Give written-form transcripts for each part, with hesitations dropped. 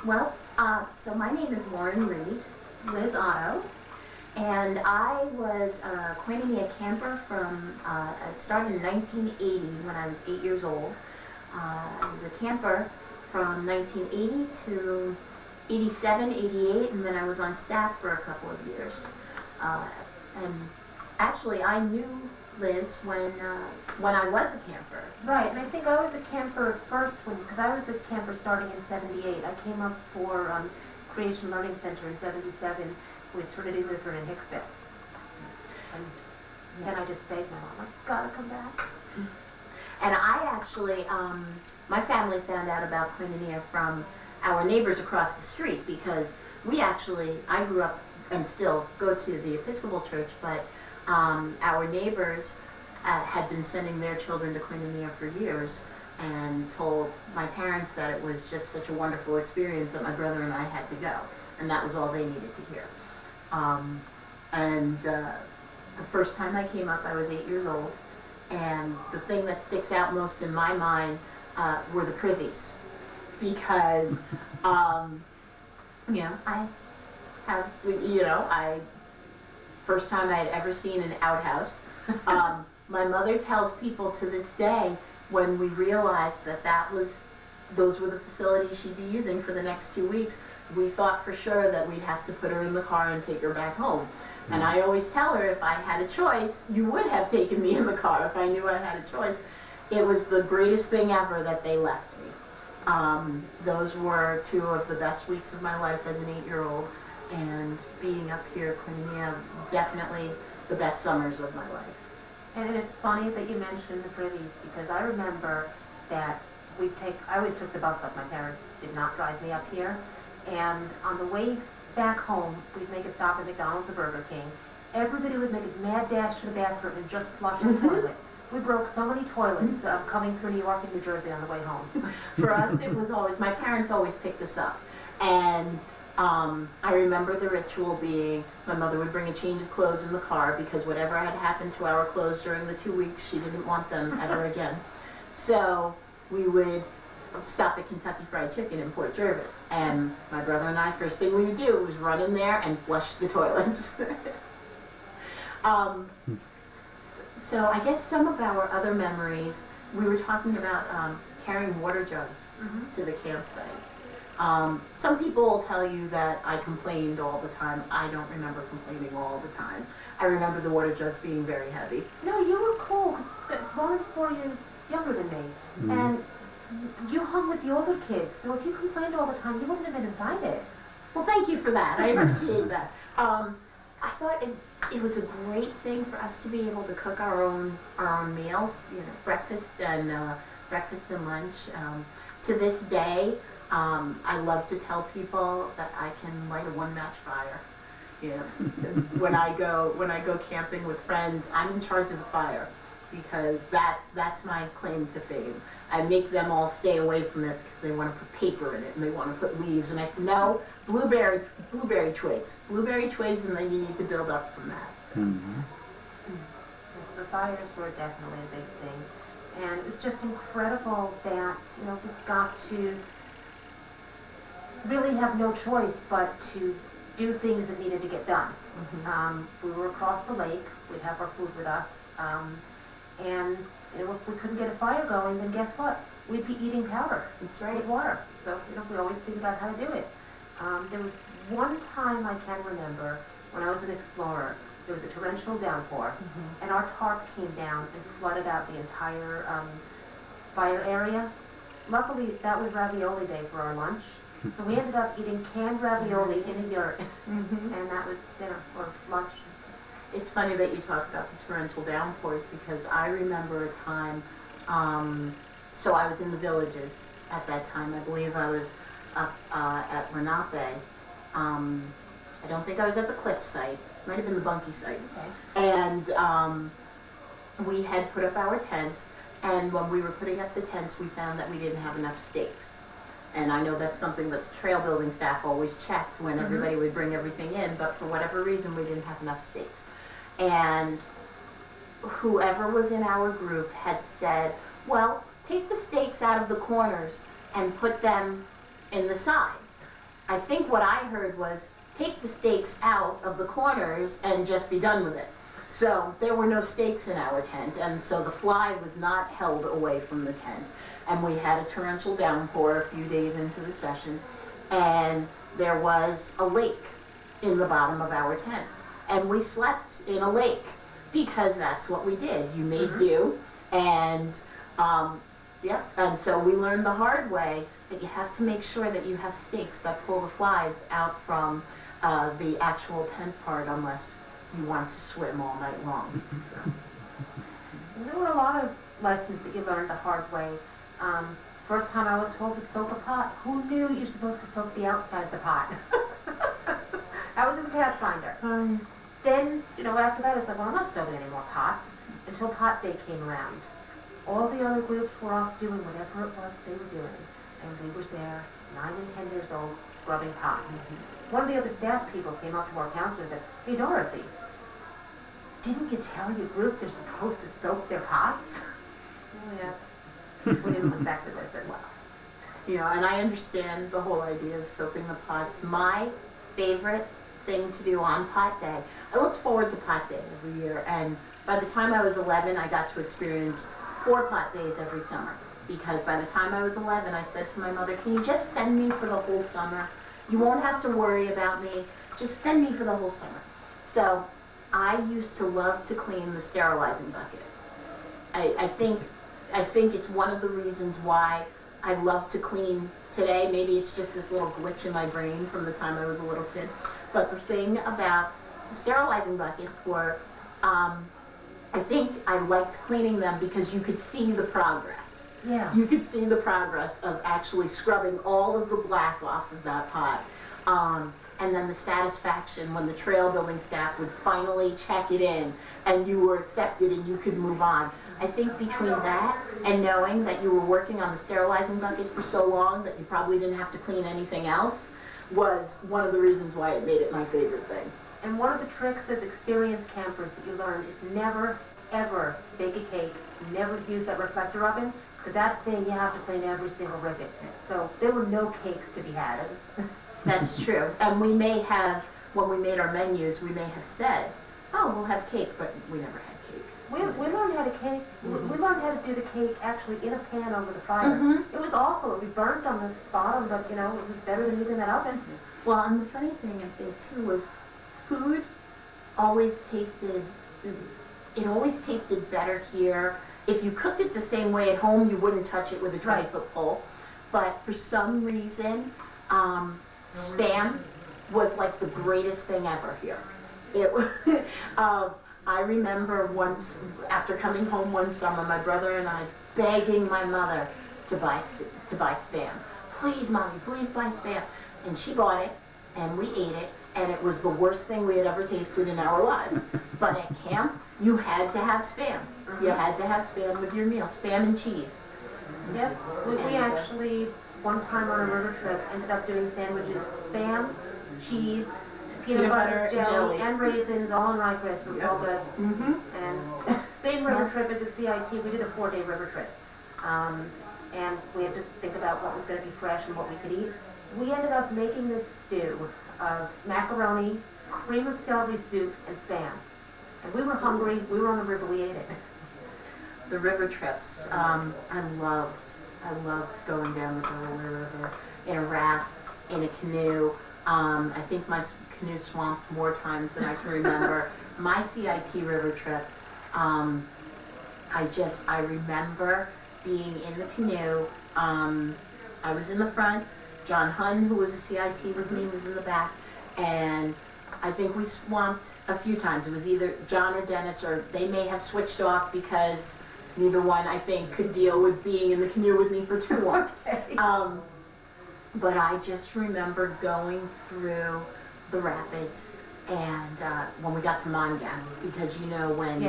Well, so my name is Maron Reid, Liz Otto, and I was a Koinonia camper from, I started in 1980 when I was 8 years old. I was a camper from 1980 to 87, 88, and then I was on staff for a couple of years. And actually, I knew Liz when I was a camper. Right, and I think I was a camper first because I was a camper starting in 78. I came up for Creation Learning Center in 77 with Trinity Lutheran in Hicksville. And then I just begged my mom, I've got to come back. And I actually, my family found out about Koinonia from our neighbors across the street because I grew up and still go to the Episcopal Church, but our neighbors had been sending their children to Koinonia for years and told my parents that it was just such a wonderful experience that my brother and I had to go, and that was all they needed to hear. The first time I came up, I was 8 years old, and the thing that sticks out most in my mind were the privies, because first time I had ever seen an outhouse. My mother tells people to this day, when we realized that those were the facilities she'd be using for the next 2 weeks, we thought for sure that we'd have to put her in the car and take her back home. And I always tell her, if I had a choice, you would have taken me in the car if I knew I had a choice. It was the greatest thing ever that they left me. Those were 2 of the best weeks of my life as an 8-year-old, and being up here at Koinonia, definitely the best summers of my life. And it's funny that you mentioned the privies, because I remember that I always took the bus up. My parents did not drive me up here. And on the way back home, we'd make a stop at McDonald's or Burger King. Everybody would make a mad dash to the bathroom and just flush the toilet. We broke so many toilets coming through New York and New Jersey on the way home. For us, it was always, my parents always picked us up. And I remember the ritual being, my mother would bring a change of clothes in the car because whatever had happened to our clothes during the 2 weeks, she didn't want them ever again. So we would stop at Kentucky Fried Chicken in Port Jervis, and my brother and I, first thing we would do was run in there and flush the toilets. So I guess some of our other memories, we were talking about carrying water jugs to the campsites. Some people will tell you that I complained all the time. I don't remember complaining all the time. I remember the water jugs being very heavy. No, you were cool. Ron's 4 years younger than me, and you hung with the older kids, so if you complained all the time, you wouldn't have been invited. Well, thank you for that. I appreciate that. I thought it was a great thing for us to be able to cook our own meals, breakfast and lunch. To this day, I love to tell people that I can light a one-match fire. When I go camping with friends, I'm in charge of the fire because that's my claim to fame. I make them all stay away from it because they want to put paper in it and they want to put leaves, and I say no, blueberry twigs, and then you need to build up from that. So. So the fires were definitely a big thing, and it was just incredible that we got to really have no choice but to do things that needed to get done. We were across the lake. We'd have our food with us, and if we couldn't get a fire going, then guess what? We'd be eating powder. That's right. With water. So we always figured out how to do it. There was one time I can remember when I was an explorer. There was a torrential downpour, and our tarp came down and flooded out the entire fire area. Luckily, that was ravioli day for our lunch. So we ended up eating canned ravioli in a yurt, and that was dinner or lunch. It's funny that you talk about the torrential downpours because I remember a time, so I was in the villages at that time. I believe I was up at Lenape. I don't think I was at the cliff site. Might have been the Bunkie site. Okay. And we had put up our tents, and when we were putting up the tents, we found that we didn't have enough stakes. And I know that's something that the trail building staff always checked when everybody would bring everything in, but for whatever reason, we didn't have enough stakes. And whoever was in our group had said, well, take the stakes out of the corners and put them in the sides. I think what I heard was, take the stakes out of the corners and just be done with it. So there were no stakes in our tent, and so the fly was not held away from the tent. And we had a torrential downpour a few days into the session, and there was a lake in the bottom of our tent. And we slept in a lake, because that's what we did. You made do, and yeah, and so we learned the hard way that you have to make sure that you have stakes that pull the flies out from the actual tent part, unless you want to swim all night long. There were a lot of lessons that you learned the hard way. First time I was told to soak a pot. Who knew you're supposed to soak the outside of the pot? I was just a pathfinder. Then, after that, it's like, well, I'm not soaking any more pots, until pot day came around. All the other groups were off doing whatever it was they were doing, and we were there, 9 and 10 years old, scrubbing pots. One of the other staff people came up to our counselor and said, "Hey, Dorothy, didn't you tell your group they're supposed to soak their pots?" Oh, yeah. We didn't look back at this and well. And I understand the whole idea of soaking the pots. My favorite thing to do on pot day, I looked forward to pot day every year, and by the time I was 11, I got to experience 4 pot days every summer. Because by the time I was 11, I said to my mother, "Can you just send me for the whole summer? You won't have to worry about me. Just send me for the whole summer." So I used to love to clean the sterilizing bucket. I think it's one of the reasons why I love to clean today. Maybe it's just this little glitch in my brain from the time I was a little kid. But the thing about the sterilizing buckets were, I think I liked cleaning them because you could see the progress. Yeah. You could see the progress of actually scrubbing all of the black off of that pot. And then the satisfaction when the trail building staff would finally check it in and you were accepted and you could move on. I think between that and knowing that you were working on the sterilizing bucket for so long that you probably didn't have to clean anything else was one of the reasons why it made it my favorite thing. And one of the tricks as experienced campers that you learn is never, ever bake a cake. Never use that reflector oven, because that thing you have to clean every single rivet. So there were no cakes to be had. It was That's true. And we may have, when we made our menus, we may have said, "Oh, we'll have cake," but we never had cake. We learned how to cake. We learned how to do the cake actually in a pan over the fire. It was awful. It would be burnt on the bottom, but it was better than using that oven. Well, and the funny thing I think too was food always tasted, it always tasted better here. If you cooked it the same way at home, you wouldn't touch it with a 20-foot pole. But for some reason, Spam was like the greatest thing ever here. It was, I remember once, after coming home one summer, my brother and I begging my mother to buy Spam. "Please, Mommy, please buy Spam." And she bought it, and we ate it, and it was the worst thing we had ever tasted in our lives. But at camp, you had to have Spam. You had to have Spam with your meal, Spam and cheese. Yep. We actually, one time on a river trip, ended up doing sandwiches, Spam, cheese, peanut butter, jelly, and raisins, all in rye crisp. It was all good. And same river trip as a CIT. We did a 4-day river trip. And we had to think about what was going to be fresh and what we could eat. We ended up making this stew of macaroni, cream of celery soup, and Spam. And we were hungry. We were on the river. We ate it. The river trips, I loved going down the Delaware River in a raft, in a canoe. I think my canoe swamped more times than I can remember. My CIT river trip, I remember being in the canoe. I was in the front. John Hunn, who was a CIT with me, was in the back. And I think we swamped a few times. It was either John or Dennis, or they may have switched off because neither one, I think, could deal with being in the canoe with me for too long. Okay. But I just remember going through the rapids, and when we got to Mongap, because when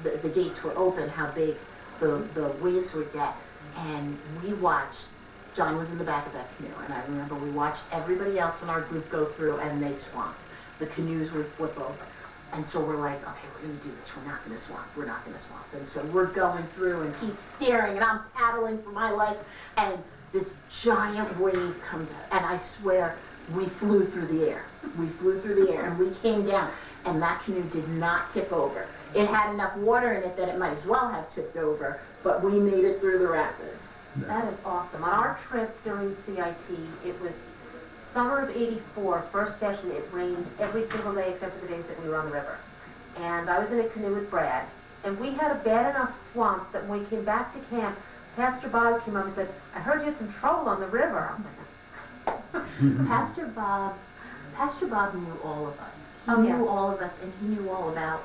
the gates were open, how big the waves would get. And we watched, John was in the back of that canoe, and I remember we watched everybody else in our group go through, and they swamped. The canoes would flip over. And so we're like, okay, we're going to do this. We're not going to swamp. We're not going to swamp. And so we're going through, and he's steering, and I'm paddling for my life, and this giant wave comes out. And I swear, we flew through the air. We flew through the air, and we came down, and that canoe did not tip over. It had enough water in it that it might as well have tipped over, but we made it through the rapids. That is awesome. On our trip during CIT, it was summer of '84, first session. It rained every single day except for the days that we were on the river. And I was in a canoe with Brad, and we had a bad enough swamp that when we came back to camp, Pastor Bob came up and said, "I heard you had some trouble on the river." I was like, Pastor Bob knew all of us. He Oh, knew yeah. all of us, and he knew all about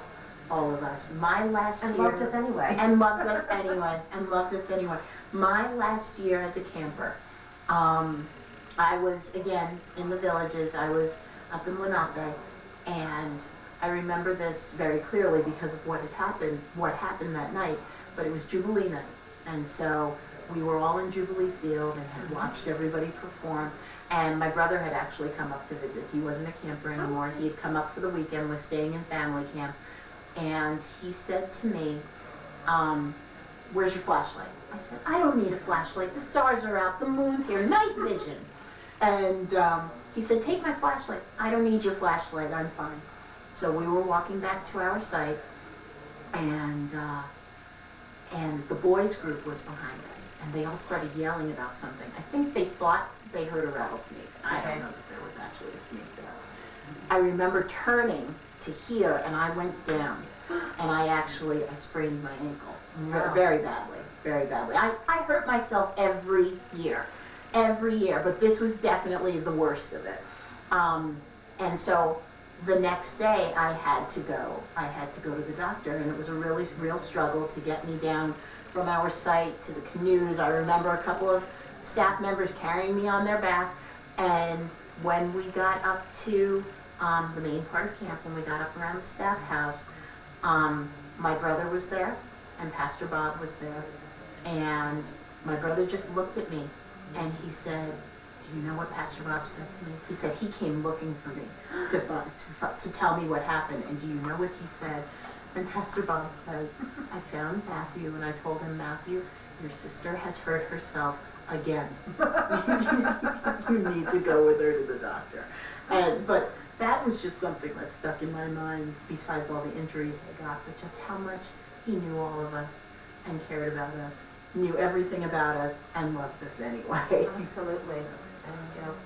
all of us. My last and year... loved us anyway. And loved us anyway, and loved us anyway. My last year as a camper, I was, again, in the villages. I was up in Lenape, and I remember this very clearly because of what happened that night, but it was Jubilee night. And so we were all in Jubilee Field and had watched everybody perform. And my brother had actually come up to visit. He wasn't a camper anymore. He had come up for the weekend, was staying in family camp. And he said to me, "Where's your flashlight?" I said, "I don't need a flashlight. The stars are out. The moon's here. Night vision." And he said, "Take my flashlight." "I don't need your flashlight. I'm fine." So we were walking back to our site, and the boys' group was behind us, and they all started yelling about something. I think they thought they heard a rattlesnake. I don't know that there was actually a snake there. I remember turning to here, and I went down, and I sprained my ankle very badly, very badly. I hurt myself every year, but this was definitely the worst of it. And so the next day I had to go to the doctor, and it was a real struggle to get me down from our site to the canoes. I remember a couple of staff members carrying me on their back, and when we got up to the main part of camp, when we got up around the staff house, my brother was there, and Pastor Bob was there, and my brother just looked at me, and he said, "Do you know what Pastor Bob said to me?" He said he came looking for me to tell me what happened, and do you know what he said? And Pastor Bob said, "I found Matthew, and I told him, Matthew, your sister has hurt herself again. You need to go with her to the doctor." But that was just something that stuck in my mind, besides all the injuries I got, but just how much he knew all of us and cared about us, knew everything about us, and loved us anyway. Absolutely. And,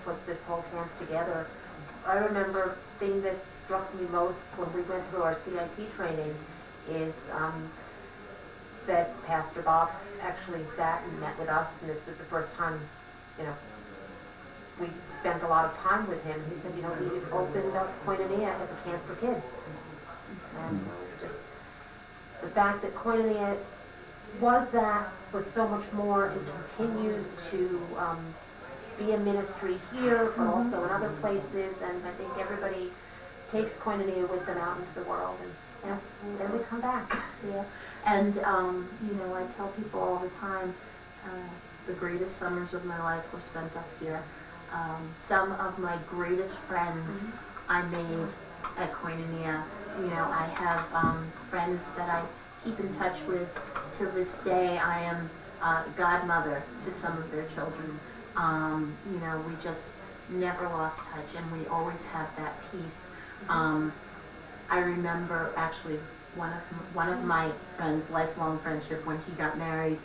put this whole camp together. I remember the thing that struck me most when we went through our CIT training is that Pastor Bob actually sat and met with us, and this was the first time, we spent a lot of time with him. He said, we've opened up Koinonia as a camp for kids. And just the fact that Koinonia was that, but so much more, and continues to be a ministry here, but also in other places, and I think everybody takes Koinonia with them out into the world, and then we come back. Yeah. And, I tell people all the time, the greatest summers of my life were spent up here. Some of my greatest friends I made at Koinonia. I have friends that I keep in touch with to this day. I am godmother to some of their children. We just never lost touch, and we always have that peace. I remember actually one of my friends' lifelong friendship, when he got married,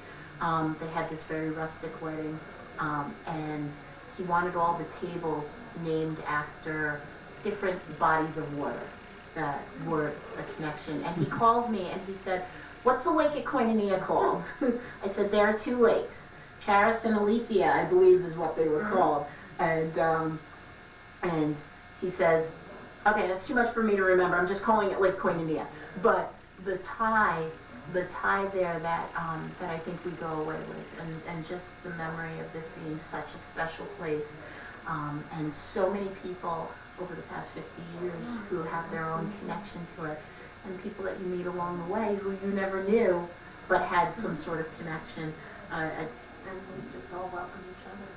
they had this very rustic wedding, and he wanted all the tables named after different bodies of water that were a connection. And he called me and he said, "What's the lake at Koinonia called?" I said, "There are two lakes. Charis and Aletheia, I believe is what they were called." And he says, "Okay, that's too much for me to remember. I'm just calling it Lake Koinonia." But the tie there that I think we go away with, and just the memory of this being such a special place, and so many people over the past 50 years who have their own connection to it, and people that you meet along the way who you never knew but had some sort of connection, and we just all welcome each other.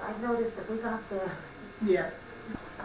I've noticed that we got the Yes.